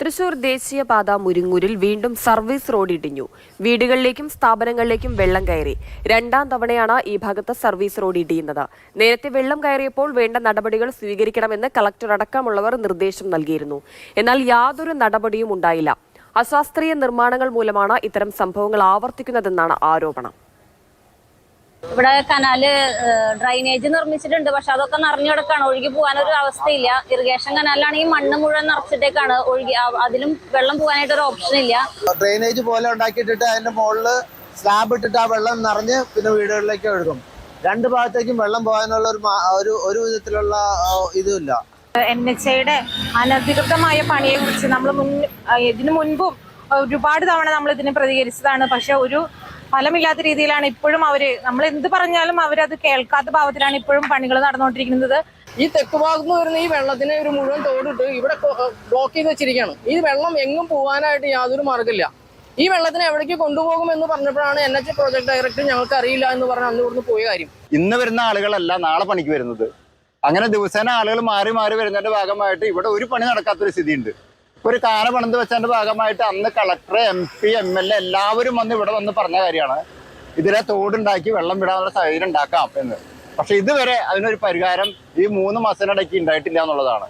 തൃശൂർ ദേശീയപാത മുരിങ്ങൂരിൽ വീണ്ടും service road ഇടിഞ്ഞു. വീടുകളിലേക്കും സ്ഥാപനങ്ങളിലേക്കും വെള്ളം കയറി. രണ്ടാം തവണയാണ് ഈ ഭാഗത്ത് സർവീസ് റോഡ് ഇടിയുന്നത്. നേരത്തെ വെള്ളം കയറിയപ്പോൾ വേണ്ട നടപടികൾ സ്വീകരിക്കണമെന്ന് കളക്ടർ അടക്കമുള്ളവർ നിർദ്ദേശം നൽകിയിരുന്നു. എന്നാൽ യാതൊരു നടപടിയും ഉണ്ടായില്ല. അശാസ്ത്രീയ നിർമ്മാണങ്ങൾ മൂലമാണ് ഇത്തരം സംഭവങ്ങൾ ആവർത്തിക്കുന്നതെന്നാണ് ആരോപണം. ഇവിടെ കനാല് ഡ്രൈനേജ് നിർമ്മിച്ചിട്ടുണ്ട്. പക്ഷെ അതൊക്കെ നിറഞ്ഞു കിടക്കാണ്. ഒഴുകി പോകാനൊരു അവസ്ഥയില്ല. ഇറിഗേഷൻ കനാലാണെങ്കിൽ മണ്ണ് മുഴുവൻ നിറച്ചിട്ടേക്കാണ്. ഒഴുകി അതിലും വെള്ളം പോകാനായിട്ട് ഒരു ഓപ്ഷൻ ഇല്ല. ഡ്രെയിനേജ് പോലെ ഉണ്ടാക്കിയിട്ടിട്ട് അതിന്റെ മുകളില് സ്ലാബ് ഇട്ടിട്ട് ആ വെള്ളം നിറഞ്ഞ് പിന്നെ വീടുകളിലേക്ക് ഒഴുകും. രണ്ട് ഭാഗത്തേക്കും വെള്ളം പോകാനുള്ള ഒരു വിധത്തിലുള്ള ഇതുമില്ല. NHAയുടെ അനധികൃതമായ പണിയെ കുറിച്ച് നമ്മൾ ഇതിനു മുൻപും ഒരുപാട് തവണ നമ്മൾ ഇതിനെ പ്രതികരിച്ചതാണ്. പക്ഷെ ഒരു ഫലമില്ലാത്ത രീതിയിലാണ് ഇപ്പോഴും നമ്മൾ എന്ത് പറഞ്ഞാലും അവരത് കേൾക്കാത്ത ഭാവത്തിലാണ് ഇപ്പോഴും പണികൾ നടന്നുകൊണ്ടിരിക്കുന്നത്. ഈ തെക്ക് ഭാഗത്ത് വരുന്ന ഈ വെള്ളത്തിനെ ഒരു മുഴുവൻ തോടിട്ട് ഇവിടെ ബ്ലോക്ക് ചെയ്ത് വെച്ചിരിക്കുകയാണ്. ഈ വെള്ളം എങ്ങും പോകാനായിട്ട് യാതൊരു മാർഗ്ഗമില്ല. ഈ വെള്ളത്തിനെ എവിടേക്ക് കൊണ്ടുപോകുമെന്ന് പറഞ്ഞപ്പോഴാണ് NHA പ്രോജക്ട് ഡയറക്ടർ ഞങ്ങൾക്ക് അറിയില്ല എന്ന് പറഞ്ഞ് അന്ന് ഇവിടുന്ന് പോയ കാര്യം. ഇന്ന് വരുന്ന ആളുകളല്ല നാളെ പണിക്ക് വരുന്നത്. അങ്ങനെ ദിവസേന ആളുകൾ മാറി മാറി വരുന്നതിന്റെ ഭാഗമായിട്ട് ഇവിടെ ഒരു പണി നടക്കാത്തൊരു സ്ഥിതിയുണ്ട്. ഒരു കാന പണിത് വെച്ചതിന്റെ ഭാഗമായിട്ട് അന്ന് കളക്ടർ, MP, MLA എല്ലാവരും വന്ന് ഇവിടെ വന്ന് പറഞ്ഞ കാര്യമാണ് ഇതിലെ തോടുണ്ടാക്കി വെള്ളം വിടാനുള്ള സാഹചര്യം ഉണ്ടാക്കാം എന്ന്. പക്ഷെ ഇതുവരെ അതിനൊരു പരിഹാരം ഈ 3 മാസത്തിനിടയ്ക്ക് ഉണ്ടായിട്ടില്ല എന്നുള്ളതാണ്.